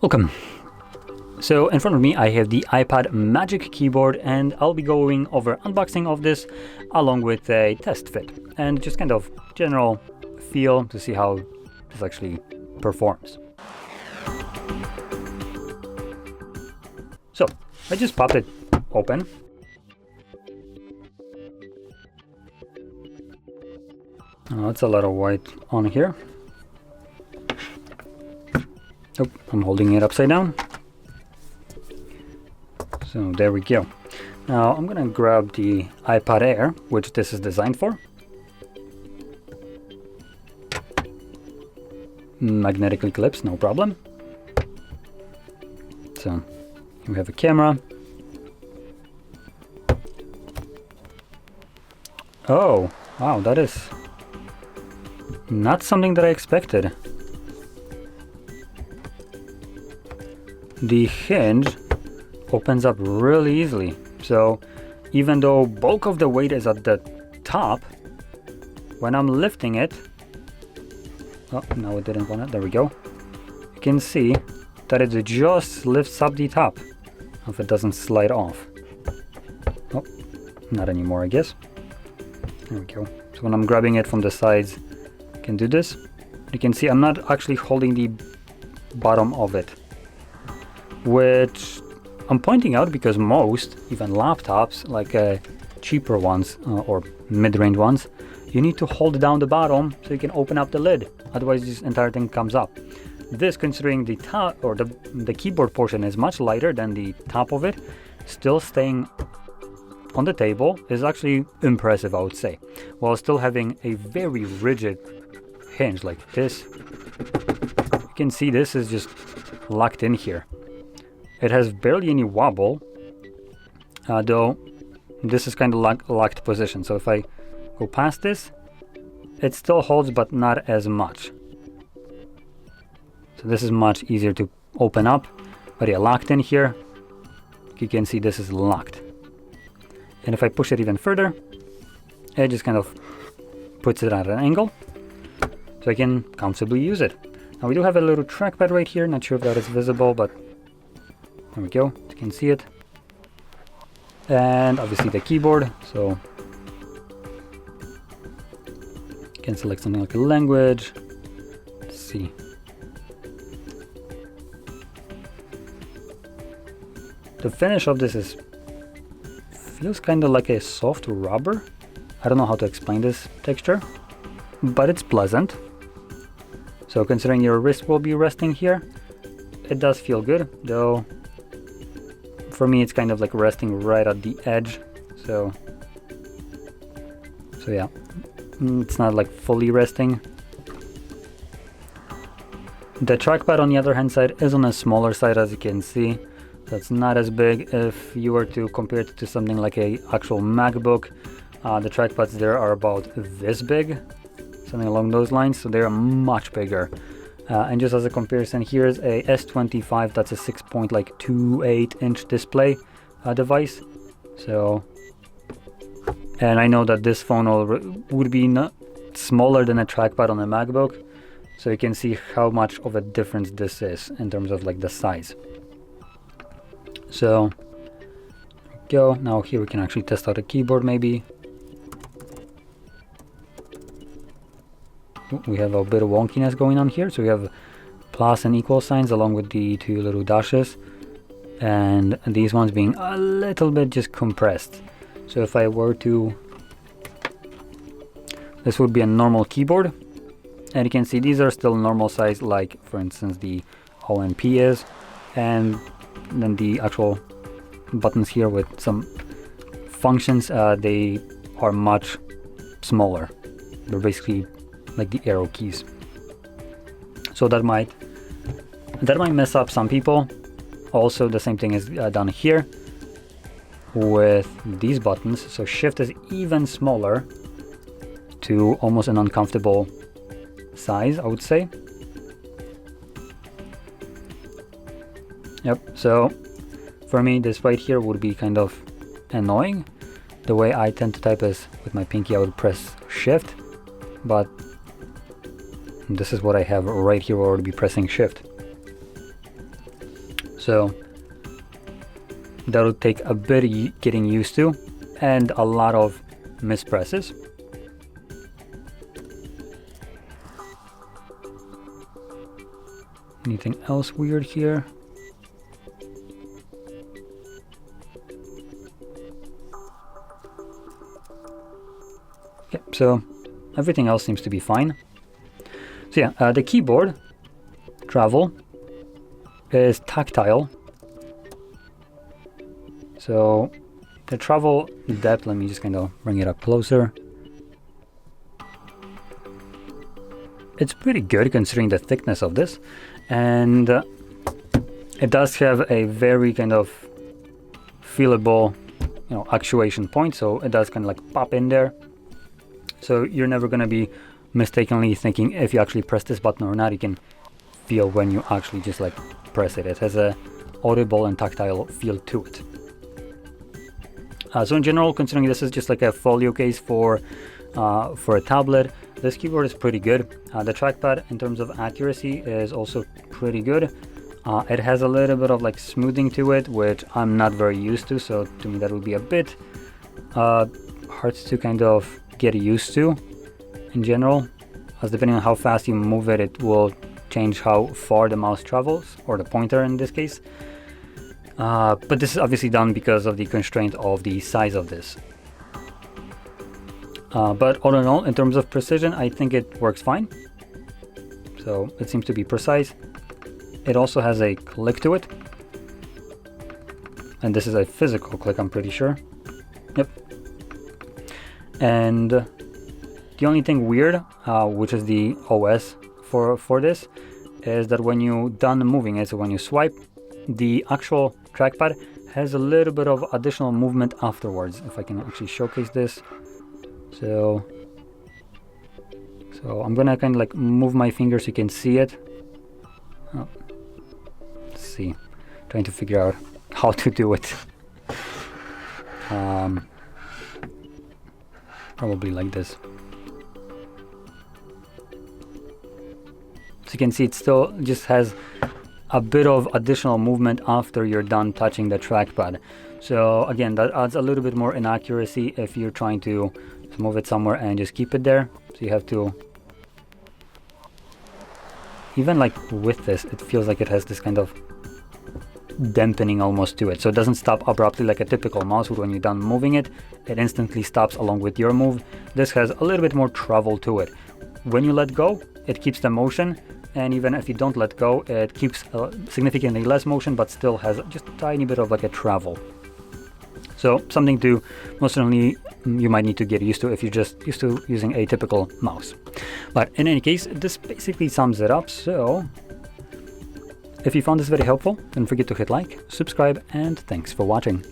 Welcome. So in front of me I have the iPad Magic Keyboard, and I'll be going over unboxing of this along with a test fit and just kind of general feel to see how this actually performs. So I just popped it open. Oh, it's a lot of white on here. Oh, I'm holding it upside down. So there we go. Now I'm gonna grab the iPad Air, which this is designed for. Magnetically clips, no problem. So we have a camera. Oh, wow, that is not something that I expected. The hinge opens up really easily. So even though bulk of the weight is at the top, when I'm lifting it, oh, no, it didn't want it. There we go. You can see that it just lifts up the top if it doesn't slide off. Oh, not anymore, I guess. There we go. So when I'm grabbing it from the sides, I can do this. You can see I'm not actually holding the bottom of it, which I'm pointing out because most, even laptops, like cheaper ones or mid-range ones, you need to hold down the bottom so you can open up the lid. Otherwise, this entire thing comes up. This, considering the top or the keyboard portion is much lighter than the top of it, still staying on the table is actually impressive, I would say, while still having a very rigid hinge like this. You can see this is just locked in here. It has barely any wobble, though this is kind of locked position. So if I go past this, it still holds, but not as much. So this is much easier to open up, but yeah, locked in here. You can see this is locked. And if I push it even further, it just kind of puts it at an angle, so I can comfortably use it. Now we do have a little trackpad right here. Not sure if that is visible, but there we go, you can see it. And obviously the keyboard, so you can select something like a language. Let's see. The finish of this feels kind of like a soft rubber. I don't know how to explain this texture, but it's pleasant. So considering your wrist will be resting here, it does feel good, though for me it's kind of like resting right at the edge, so yeah, it's not like fully resting. The trackpad on the other hand side is on a smaller side, as you can see. That's not as big. If you were to compare it to something like a actual MacBook, the trackpads there are about this big, something along those lines, so they're much bigger. And just as a comparison, here's a S25, that's a 6.28 inch display device. So, and I know that this phone would be smaller than a trackpad on a MacBook, so you can see how much of a difference this is in terms of like the size. So, there we go. Now here we can actually test out a keyboard maybe. We have a bit of wonkiness going on here, so we have plus and equal signs along with the two little dashes, and these ones being a little bit just compressed. So if I were to, this would be a normal keyboard, and you can see these are still normal size, like for instance the ONP is, and then the actual buttons here with some functions, they are much smaller. They're basically like the arrow keys. So that might mess up some people. Also, the same thing is done here with these buttons. So shift is even smaller to almost an uncomfortable size, I would say. Yep, so for me this right here would be kind of annoying. The way I tend to type is with my pinky, I would press shift, but this is what I have right here where I would be pressing shift. So that'll take a bit getting used to and a lot of mispresses. Anything else weird here? Okay, so everything else seems to be fine. So yeah, the keyboard travel is tactile. So the travel depth, let me just kind of bring it up closer. It's pretty good considering the thickness of this, and it does have a very kind of feelable, actuation point, so it does kind of like pop in there. So you're never going to be mistakenly thinking if you actually press this button or not. You can feel when you actually just like press it. It has a audible and tactile feel to it. So in general, considering this is just like a folio case for a tablet, this keyboard is pretty good. The trackpad in terms of accuracy is also pretty good. It has a little bit of like smoothing to it, which I'm not very used to, so to me that would be a bit hard to kind of get used to in general, as depending on how fast you move it, it will change how far the mouse travels, or the pointer in this case. But this is obviously done because of the constraint of the size of this. But all in all, in terms of precision, I think it works fine. So it seems to be precise. It also has a click to it. And this is a physical click, I'm pretty sure. Yep. And the only thing weird, which is the OS for this, is that when you're done moving it, so when you swipe, the actual trackpad has a little bit of additional movement afterwards. If I can actually showcase this. So I'm gonna kind of like move my finger so you can see it. Oh, let's see, trying to figure out how to do it. Probably like this. So you can see it still just has a bit of additional movement after you're done touching the trackpad. So again, that adds a little bit more inaccuracy if you're trying to move it somewhere and just keep it there. So you have to, even like with this, it feels like it has this kind of dampening almost to it. So it doesn't stop abruptly like a typical mouse would. When you're done moving it, it instantly stops along with your move. This has a little bit more travel to it. When you let go, it keeps the motion, and even if you don't let go, it keeps significantly less motion, but still has just a tiny bit of like a travel. So something to most certainly you might need to get used to if you're just used to using a typical mouse. But in any case, this basically sums it up. So if you found this very helpful, don't forget to hit like, subscribe, and thanks for watching.